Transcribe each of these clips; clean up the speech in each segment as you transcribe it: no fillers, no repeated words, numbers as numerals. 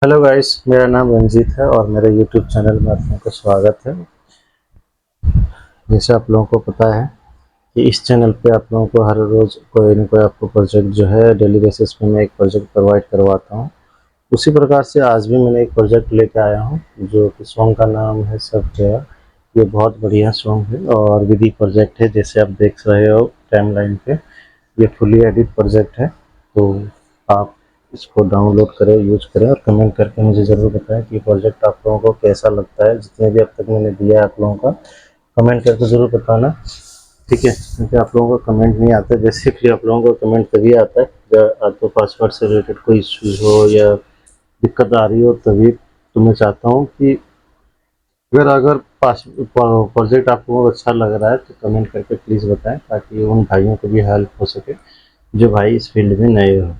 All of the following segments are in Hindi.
हेलो गाइस, मेरा नाम रंजीत है और मेरे यूट्यूब चैनल में आप लोगों का स्वागत है। जैसे आप लोगों को पता है कि इस चैनल पे आप लोगों को हर रोज़ कोई न कोई आपको प्रोजेक्ट जो है डेली बेसिस पे मैं एक प्रोजेक्ट प्रोवाइड करवाता हूँ। उसी प्रकार से आज भी मैंने एक प्रोजेक्ट लेके आया हूँ जो कि सॉन्ग का नाम है सब गया। ये बहुत बढ़िया सॉन्ग है और विधि प्रोजेक्ट है, जैसे आप देख रहे हो टाइमलाइन पे। ये फुली एडिट प्रोजेक्ट है, तो आप इसको डाउनलोड करें, यूज करें और कमेंट करके मुझे ज़रूर बताएं कि प्रोजेक्ट आप लोगों को कैसा लगता है। जितने भी अब तक मैंने दिया है आप लोगों का, कमेंट करके ज़रूर बताना, ठीक है? क्योंकि आप लोगों का कमेंट नहीं आता। बेसिकली आप लोगों का कमेंट तभी आता है जब आपको पासवर्ड से रिलेटेड कोई इश्यूज़ हो या दिक्कत आ रही हो, तभी तो मैं चाहता हूँ कि अगर पास प्रोजेक्ट आप लोगों को अच्छा लग रहा है तो कमेंट करके प्लीज़ बताएं, ताकि उन भाइयों को भी हेल्प हो सके जो भाई इस फील्ड में नए हो,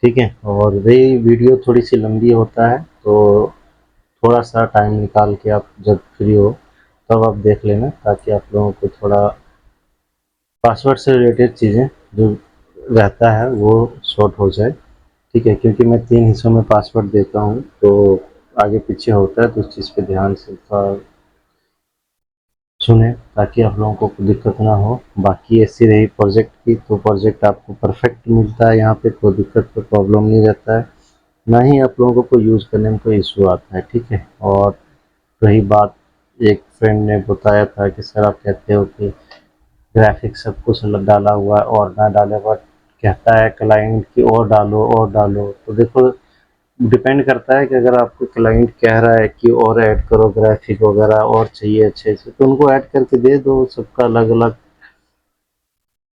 ठीक है? और ये वीडियो थोड़ी सी लंबी होता है, तो थोड़ा सा टाइम निकाल के आप जब फ्री हो तब आप देख लेना, ताकि आप लोगों को थोड़ा पासवर्ड से रिलेटेड चीज़ें जो रहता है वो शॉर्ट हो जाए, ठीक है? क्योंकि मैं 3 हिस्सों में पासवर्ड देता हूँ, तो आगे पीछे होता है, तो उस चीज़ पे ध्यान से थोड़ा सुने, ताकि आप लोगों को कोई दिक्कत ना हो। बाकी ऐसी रही प्रोजेक्ट की, तो प्रोजेक्ट आपको परफेक्ट मिलता है, यहाँ पे कोई दिक्कत कोई प्रॉब्लम नहीं रहता है, ना ही आप लोगों को कोई यूज़ करने में कोई इशू आता है, ठीक है? और रही बात, एक फ्रेंड ने बताया था कि सर आप कहते हो कि ग्राफिक्स सब कुछ डाला हुआ है और ना डाले, बट कहता है क्लाइंट कि और डालो। तो देखो, डिपेंड करता है कि अगर आपको क्लाइंट कह रहा है कि और ऐड करो ग्राफिक वगैरह और चाहिए अच्छे से, तो उनको ऐड करके दे दो। सबका अलग अलग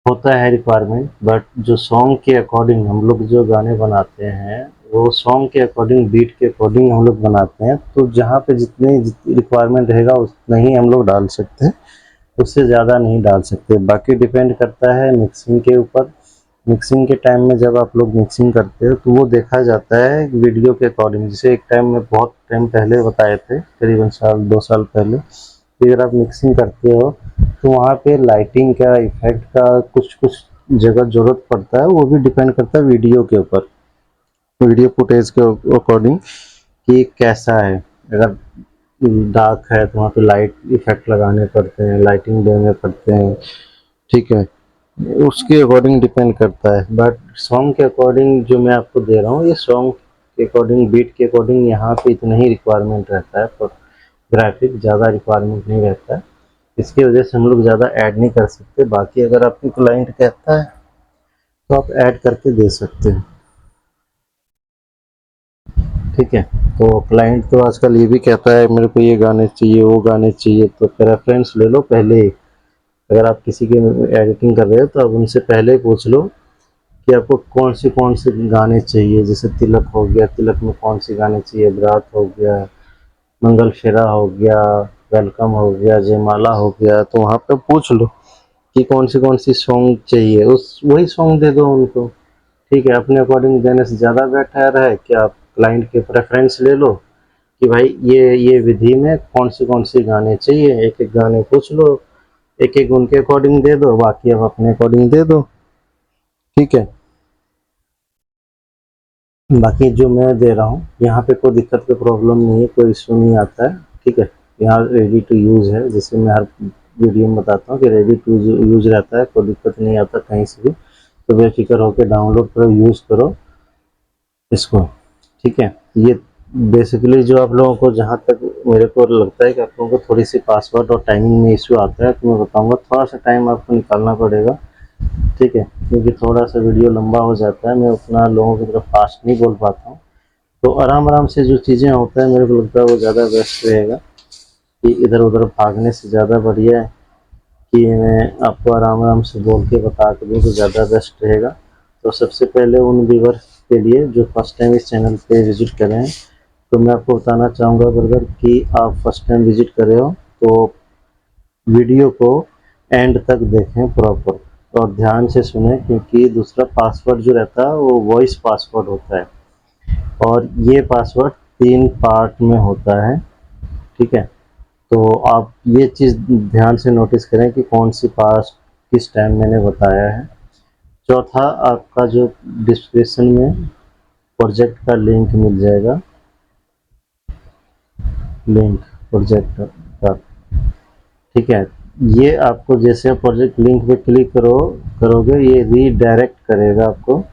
होता है रिक्वायरमेंट, बट जो सॉन्ग के अकॉर्डिंग हम लोग जो गाने बनाते हैं, वो सॉन्ग के अकॉर्डिंग, बीट के अकॉर्डिंग हम लोग बनाते हैं। तो जहाँ पे जितनी रिक्वायरमेंट रहेगा उतना ही हम लोग डाल सकते हैं, उससे ज़्यादा नहीं डाल सकते। बाकी डिपेंड करता है मिक्सिंग के ऊपर। मिक्सिंग के टाइम में जब आप लोग मिक्सिंग करते हो तो वो देखा जाता है वीडियो के अकॉर्डिंग। जैसे एक टाइम में, बहुत टाइम पहले बताए थे, करीबन साल 2 साल पहले, कि अगर आप मिक्सिंग करते हो तो वहाँ पे लाइटिंग का, इफेक्ट का कुछ कुछ जगह ज़रूरत पड़ता है। वो भी डिपेंड करता है वीडियो के ऊपर, वीडियो फुटेज के अकॉर्डिंग कि कैसा है। अगर डार्क है तो वहाँ पे लाइट इफेक्ट लगाने पड़ते हैं, लाइटिंग देने पड़ते हैं, ठीक है? उसके अकॉर्डिंग डिपेंड करता है। बट सॉन्ग के अकॉर्डिंग जो मैं आपको दे रहा हूँ, ये सॉन्ग के अकॉर्डिंग, बीट के अकॉर्डिंग यहाँ पे इतना ही रिक्वायरमेंट रहता है, पर ग्राफिक ज़्यादा रिक्वायरमेंट नहीं रहता है। इसकी वजह से हम लोग ज़्यादा ऐड नहीं कर सकते। बाकी अगर आपकी क्लाइंट कहता है तो आप ऐड करके दे सकते हैं, ठीक है? तो क्लाइंट तो आजकल ये भी कहता है मेरे को ये गाने चाहिए, वो गाने चाहिए, तो रेफरेंस ले लो पहले ही। अगर आप किसी की एडिटिंग कर रहे हो तो आप उनसे पहले ही पूछ लो कि आपको कौन से गाने चाहिए। जैसे तिलक हो गया, तिलक में कौन से गाने चाहिए, बारात हो गया, मंगल फेरा हो गया, वेलकम हो गया, जयमाला हो गया, तो वहाँ पे पूछ लो कि कौन सी सॉन्ग चाहिए, उस वही सॉन्ग दे दो उनको, ठीक है? अपने अकॉर्डिंग देने से ज़्यादा बेटर है कि आप क्लाइंट के प्रेफरेंस ले लो कि भाई ये विधि में कौन से गाने चाहिए। एक एक गाने पूछ लो, एक एक उनके अकॉर्डिंग दे दो, बाकी आप अपने अकॉर्डिंग दे दो, ठीक है? बाकी जो मैं दे रहा हूँ यहाँ पे कोई दिक्कत कोई प्रॉब्लम नहीं है, कोई इशू नहीं आता है, ठीक है? यहाँ रेडी टू यूज़ है, जैसे मैं हर वीडियो में बताता हूँ कि रेडी टू यूज़ रहता है, कोई दिक्कत नहीं आता कहीं से भी। तो बेफिक्र होकर डाउनलोड करो, यूज़ करो इसको, ठीक है? ये बेसिकली जो आप लोगों को, जहाँ तक मेरे को लगता है कि आप लोगों को थोड़ी सी पासवर्ड और टाइमिंग में इशू आता है, तो मैं बताऊँगा थोड़ा सा टाइम आपको निकालना पड़ेगा, ठीक है? क्योंकि थोड़ा सा वीडियो लंबा हो जाता है, मैं उतना लोगों की तरफ फास्ट नहीं बोल पाता हूँ। तो आराम आराम से जो चीज़ें होता है, मेरे को लगता है वो ज़्यादा बेस्ट रहेगा, कि इधर उधर भागने से ज़्यादा बढ़िया है कि मैं आपको आराम आराम से बोल के बता के दूँ, तो ज़्यादा बेस्ट रहेगा। तो सबसे पहले उन व्यूअर्स के लिए जो फर्स्ट टाइम इस चैनल पे विजिट कर रहे हैं, तो मैं आपको बताना चाहूँगा ब्रदर कि आप फर्स्ट टाइम विजिट कर रहे हो तो वीडियो को एंड तक देखें प्रॉपर, और ध्यान से सुने, क्योंकि दूसरा पासवर्ड जो रहता है वो वॉइस पासवर्ड होता है, और ये पासवर्ड 3 पार्ट में होता है, ठीक है? तो आप ये चीज़ ध्यान से नोटिस करें कि कौन सी पास किस टाइम मैंने बताया है। चौथा, आपका जो डिस्क्रिप्शन में प्रोजेक्ट का लिंक मिल जाएगा, लिंक प्रोजेक्ट का, ठीक है। ये आपको जैसे प्रोजेक्ट लिंक पे क्लिक करोगे ये रीडायरेक्ट करेगा आपको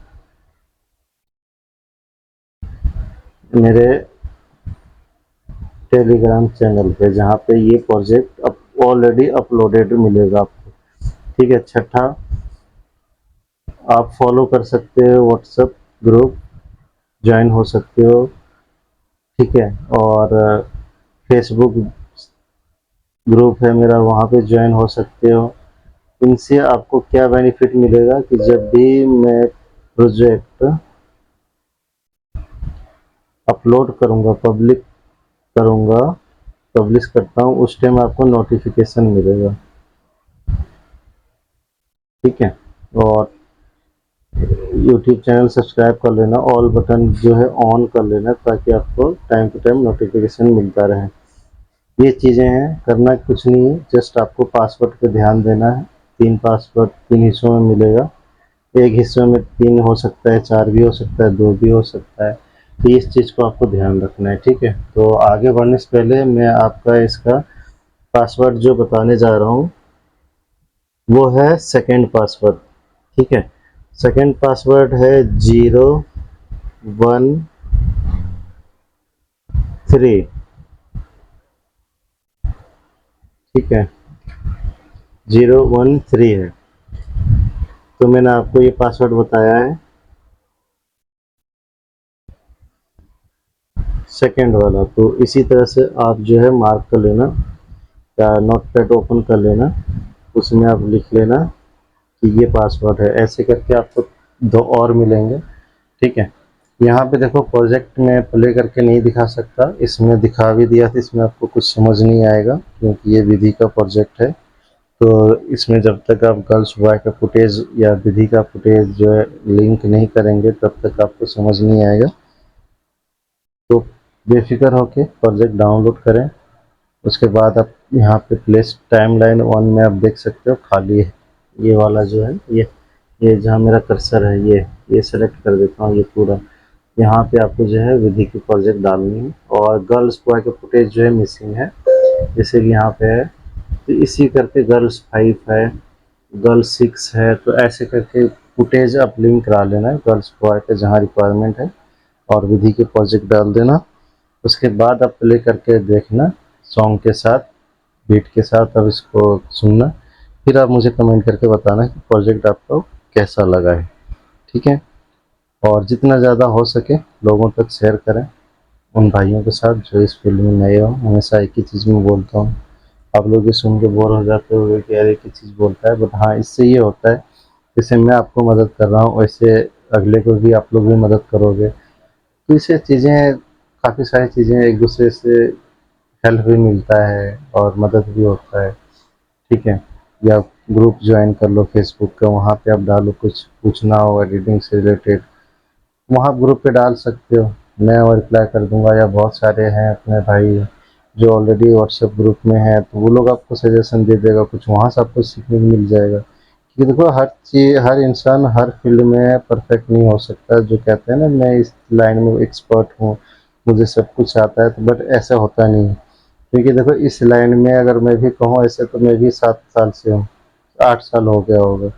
मेरे टेलीग्राम चैनल पे, जहाँ पे ये प्रोजेक्ट ऑलरेडी अपलोडेड मिलेगा आपको, ठीक है। छठा, आप फॉलो कर सकते हो व्हाट्सएप ग्रुप, ज्वाइन हो सकते हो, ठीक है। और फेसबुक ग्रुप है मेरा, वहाँ पे ज्वाइन हो सकते हो। इनसे आपको क्या बेनिफिट मिलेगा कि जब भी मैं प्रोजेक्ट अपलोड करूँगा, करूँगा पब्लिश करता हूँ, उस टाइम आपको नोटिफिकेशन मिलेगा, ठीक है। और यूट्यूब चैनल सब्सक्राइब कर लेना, ऑल बटन जो है ऑन कर लेना, ताकि आपको टाइम टू टाइम नोटिफिकेशन मिलता रहे। ये चीज़ें हैं, करना कुछ नहीं है, जस्ट आपको पासवर्ड पे ध्यान देना है। 3 पासवर्ड 3 हिस्सों में मिलेगा, एक हिस्से में 3 हो सकता है, 4 भी हो सकता है, 2 भी हो सकता है। तो इस चीज़ को आपको ध्यान रखना है, ठीक है। तो आगे बढ़ने से पहले मैं आपका इसका पासवर्ड जो बताने जा रहा हूँ वो है सेकंड पासवर्ड, ठीक है। सेकंड पासवर्ड है 013, ठीक है, 013 है। तो मैंने आपको ये पासवर्ड बताया है, सेकंड वाला। तो इसी तरह से आप जो है मार्क कर लेना या नोटपैड ओपन कर लेना, उसमें आप लिख लेना कि ये पासवर्ड है। ऐसे करके आपको 2 और मिलेंगे, ठीक है। यहाँ पे देखो प्रोजेक्ट में प्ले करके नहीं दिखा सकता, इसमें दिखा भी दिया था, इसमें आपको कुछ समझ नहीं आएगा क्योंकि ये विधि का प्रोजेक्ट है। तो इसमें जब तक आप गर्ल्स बॉय का फुटेज या विधि का फुटेज जो है लिंक नहीं करेंगे तब तक आपको समझ नहीं आएगा। तो बेफिक्र होके प्रोजेक्ट डाउनलोड करें, उसके बाद आप यहाँ पे प्लेस टाइमलाइन 1 में आप देख सकते हो खाली है, ये वाला जो है ये जहाँ मेरा कर्सर है ये सेलेक्ट कर देता हूँ, ये पूरा। यहाँ पे आपको जो है विधि की प्रोजेक्ट डालनी है, और गर्ल्स बॉय का फुटेज जो है मिसिंग है, जैसे कि यहाँ पे है। तो इसी करके गर्ल्स 5 है, गर्ल्स 6 है, तो ऐसे करके फुटेज आप लिंक करा लेना है गर्ल्स बॉय का जहाँ रिक्वायरमेंट है, और विधि के प्रोजेक्ट डाल देना। उसके बाद आप प्ले करके देखना सॉन्ग के साथ, बीट के साथ, अब इसको सुनना, फिर आप मुझे कमेंट करके बताना कि प्रोजेक्ट आपको कैसा लगा है, ठीक है। और जितना ज़्यादा हो सके लोगों तक शेयर करें, उन भाइयों के साथ जो इस फील्ड में नए हो। हमेशा एक ही चीज़ में बोलता हूँ, आप लोग भी सुन के बोर हो जाते हो कि यार एक ही चीज़ बोलता है, बट हाँ इससे ये होता है, जैसे मैं आपको मदद कर रहा हूँ वैसे अगले को भी आप लोग भी मदद करोगे, तो इससे चीज़ें, काफ़ी सारी चीज़ें एक दूसरे से हेल्प भी मिलता है और मदद भी होता है, ठीक है। या ग्रुप ज्वाइन कर लो फेसबुक का, वहाँ पे आप डालो, कुछ पूछना हो एडिटिंग से रिलेटेड, वहाँ ग्रुप पे डाल सकते हो, मैं और रिप्लाई कर दूंगा। या बहुत सारे हैं अपने भाई जो ऑलरेडी व्हाट्सएप ग्रुप में है, तो वो लोग आपको सजेशन दे देगा, कुछ वहाँ से आपको सीखने को मिल जाएगा। क्योंकि देखो हर चीज़, हर इंसान हर फील्ड में परफेक्ट नहीं हो सकता, जो कहते हैं ना मैं इस लाइन में एक्सपर्ट हूँ, मुझे सब कुछ आता है, तो बट ऐसा होता नहीं है। क्योंकि देखो इस लाइन में अगर मैं भी कहूँ ऐसे, तो मैं भी 7 साल से हूँ, 8 साल हो गया होगा,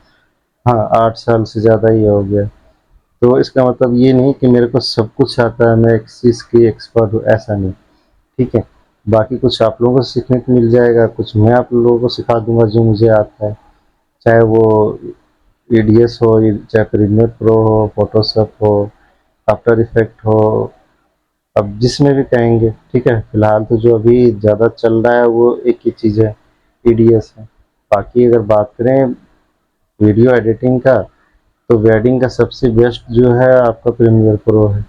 हाँ 8 साल से ज़्यादा ही हो गया। तो इसका मतलब ये नहीं कि मेरे को सब कुछ आता है, मैं एक चीज़ की एक्सपर्ट हूँ, ऐसा नहीं, ठीक है। बाकी कुछ आप लोगों को सीखने को मिल जाएगा, कुछ मैं आप लोगों को सिखा दूंगा जो मुझे आता है, चाहे वो ईडीएस हो, चाहे प्रीमियर प्रो हो, फोटोशॉप हो, आफ्टर इफेक्ट हो, अब जिसमें भी कहेंगे, ठीक है। फिलहाल तो जो अभी ज़्यादा चल रहा है वो एक ही चीज़ है, ईडीएस है। बाकी अगर बात करें वीडियो एडिटिंग का, तो वेडिंग का सबसे बेस्ट जो है आपका प्रीमियर प्रो है।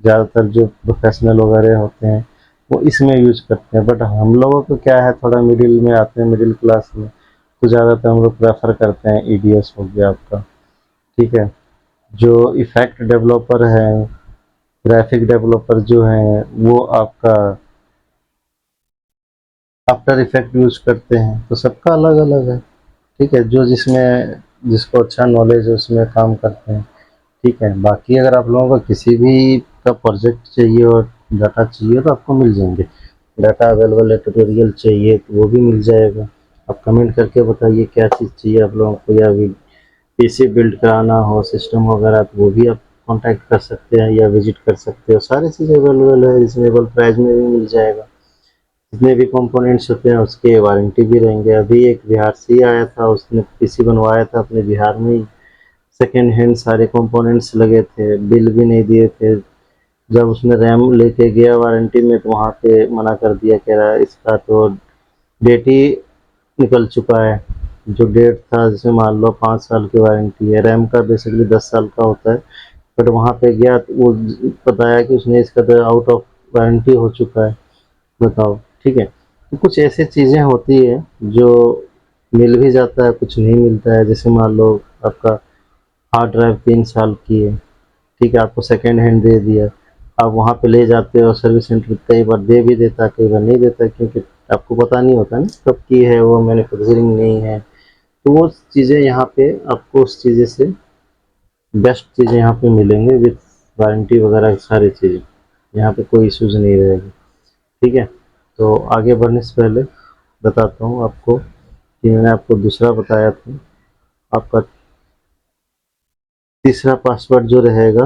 ज़्यादातर जो प्रोफेशनल वगैरह होते हैं वो इसमें यूज करते हैं, बट हम लोगों को क्या है, थोड़ा मिडिल में आते हैं, मिडिल क्लास में, तो ज़्यादातर हम लोग प्रेफर करते हैं ईडीएस हो गया आपका, ठीक है। जो इफेक्ट डेवलपर हैं, ग्राफिक डेवलपर जो हैं, वो आपका आफ्टर इफेक्ट यूज करते हैं, तो सबका अलग अलग है, ठीक है। जो जिसमें जिसको अच्छा नॉलेज है उसमें काम करते हैं, ठीक है। बाकी अगर आप लोगों को किसी भी का प्रोजेक्ट चाहिए और डाटा चाहिए तो आपको मिल जाएंगे। डाटा अवेलेबल है, ट्यूटोरियल चाहिए तो वो भी मिल जाएगा। आप कमेंट करके बताइए क्या चीज़ चाहिए आप लोगों को, या पीसी बिल्ड कराना हो सिस्टम वगैरह तो वो भी आप कांटेक्ट कर सकते हैं या विजिट कर सकते हो। सारी चीज़ें अवेलेबल है, रिजनेबल प्राइस में भी मिल जाएगा। जितने भी कंपोनेंट्स होते हैं उसके वारंटी भी रहेंगे। अभी एक बिहार से ही आया था, उसने पीसी बनवाया था अपने बिहार में ही, सेकेंड हैंड सारे कंपोनेंट्स लगे थे, बिल भी नहीं दिए थे। जब उसने रैम लेके गया वारंटी में तो वहाँ पे मना कर दिया, कह रहा है इसका तो डेट ही निकल चुका है। जो डेट था, जैसे मान लो 5 साल की वारंटी है, रैम का बेसिकली 10 साल का होता है, बट वहाँ पे गया तो वो बताया कि उसने इसका तो आउट ऑफ वारंटी हो चुका है। बताओ, ठीक है। तो कुछ ऐसी चीज़ें होती है जो मिल भी जाता है, कुछ नहीं मिलता है। जैसे मान लो आपका हार्ड ड्राइव 3 साल की है, ठीक है, आपको सेकेंड हैंड दे दिया, आप वहाँ पे ले जाते हो सर्विस सेंटर, कई बार दे भी देता है, कई बार नहीं देता, क्योंकि आपको पता नहीं होता ना कब की है, वो मैन्युफैक्चरिंग नहीं है। तो वो चीज़ें यहाँ पे आपको उस चीज़ें से बेस्ट चीज़ें यहाँ पे मिलेंगे विथ वारंटी वगैरह सारी चीज़ें, यहाँ पे कोई इश्यूज नहीं रहेगा, ठीक है। तो आगे बढ़ने से पहले बताता हूँ आपको कि मैंने आपको दूसरा बताया था, आपका तीसरा पासवर्ड जो रहेगा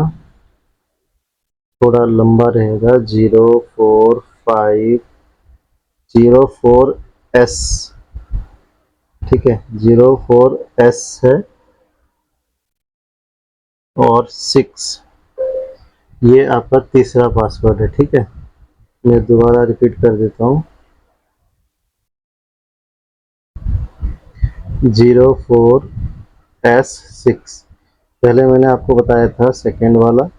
थोड़ा लंबा रहेगा, 045004S, ठीक है, 04S है और 6, ये आपका तीसरा पासवर्ड है, ठीक है। मैं दोबारा रिपीट कर देता हूँ, 04S6। पहले मैंने आपको बताया था सेकेंड वाला,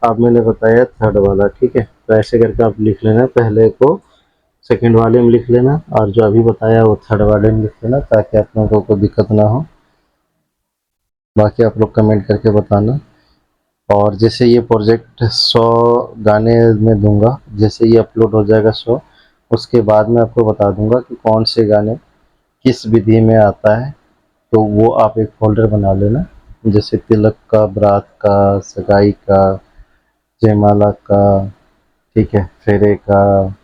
अब मैंने बताया थर्ड वाला, ठीक है। तो ऐसे करके आप लिख लेना, पहले को सेकेंड वाले में लिख लेना और जो अभी बताया वो थर्ड वाले में लिख लेना, ताकि आप लोगों को दिक्कत ना हो। बाकी आप लोग कमेंट करके बताना। और जैसे ये प्रोजेक्ट 100 गाने में दूंगा, जैसे ये अपलोड हो जाएगा 100, उसके बाद मैं आपको बता दूंगा कि कौन से गाने किस विधि में आता है। तो वो आप एक फोल्डर बना लेना, जैसे तिलक का, बारात का, सगाई का, जयमाला का, ठीक है, फेरे का,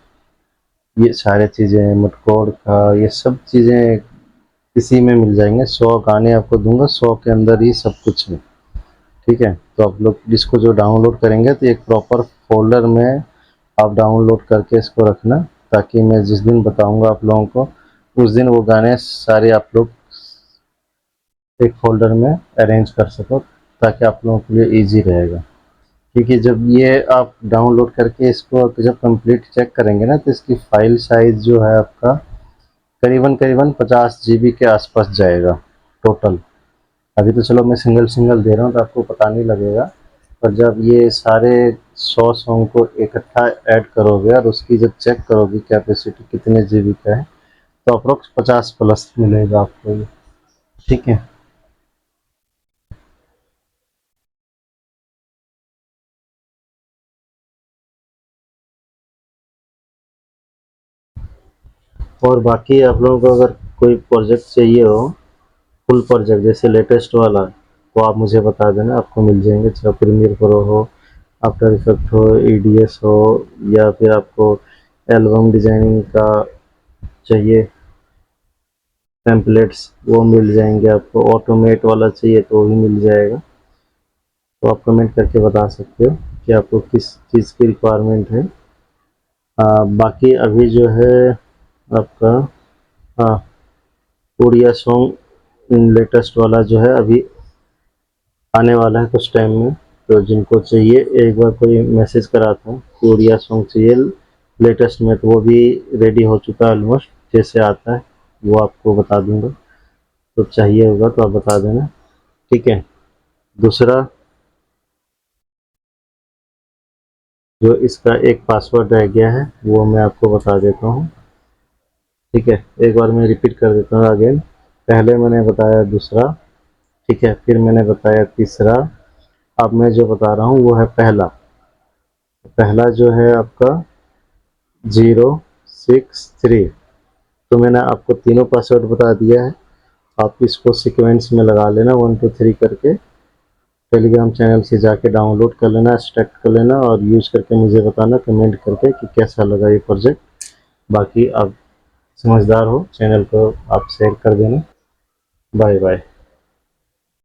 ये सारे चीज़ें, मटकोर का, ये सब चीज़ें इसी में मिल जाएंगे। 100 गाने आपको दूंगा, 100 के अंदर ही सब कुछ है, ठीक है। तो आप लोग इसको जो डाउनलोड करेंगे तो एक प्रॉपर फोल्डर में आप डाउनलोड करके इसको रखना, ताकि मैं जिस दिन बताऊंगा आप लोगों को उस दिन वो गाने सारे आप लोग एक फ़ोल्डर में अरेंज कर सको, ताकि आप लोगों के लिए ईज़ी रहेगा। क्योंकि जब ये आप डाउनलोड करके इसको जब कंप्लीट चेक करेंगे ना, तो इसकी फ़ाइल साइज़ जो है आपका करीबन करीबन 50 जीबी के आसपास जाएगा टोटल। अभी तो चलो मैं सिंगल सिंगल दे रहा हूँ तो आपको पता नहीं लगेगा, पर जब ये सारे 100 सॉन्ग को इकट्ठा ऐड करोगे और उसकी जब चेक करोगे कैपेसिटी कितने जीबी का है, तो अप्रोक्स 50 प्लस मिलेगा आपको ये, ठीक है। और बाकी आप लोगों को अगर कोई प्रोजेक्ट चाहिए हो, फुल प्रोजेक्ट जैसे लेटेस्ट वाला, तो आप मुझे बता देना, आपको मिल जाएंगे। चाहे प्रीमियर प्रो हो, आफ्टर इफेक्ट हो, ईडीएस हो, या फिर आपको एल्बम डिजाइनिंग का चाहिए टेम्पलेट्स, वो मिल जाएंगे। आपको ऑटोमेट वाला चाहिए तो वो भी मिल जाएगा। तो आप कमेंट करके बता सकते हो कि आपको किस चीज़ की रिक्वायरमेंट है। बाकी अभी जो है आपका, हाँ, उड़िया सॉन्ग लेटेस्ट वाला जो है अभी आने वाला है कुछ टाइम में। तो जिनको चाहिए एक बार कोई मैसेज करा था कि उड़िया सॉन्ग चाहिए लेटेस्ट में, तो वो भी रेडी हो चुका है ऑलमोस्ट। जैसे आता है वो आपको बता दूंगा, तो चाहिए होगा तो आप बता देना, ठीक है। दूसरा, जो इसका एक पासवर्ड रह गया है वो मैं आपको बता देता हूँ, ठीक है। एक बार मैं रिपीट कर देता हूँ अगेन। पहले मैंने बताया दूसरा, ठीक है, फिर मैंने बताया तीसरा, अब मैं जो बता रहा हूँ वो है पहला। पहला जो है आपका 063। तो मैंने आपको तीनों पासवर्ड बता दिया है, आप इसको सीक्वेंस में लगा लेना 1 2 3 करके। टेलीग्राम चैनल से जाके डाउनलोड कर लेना, एक्सट्रैक्ट कर लेना और यूज़ करके मुझे बताना कमेंट करके कि कैसा लगा ये प्रोजेक्ट। बाकी आप समझदार हो, चैनल को आप शेयर कर देना। Bye bye.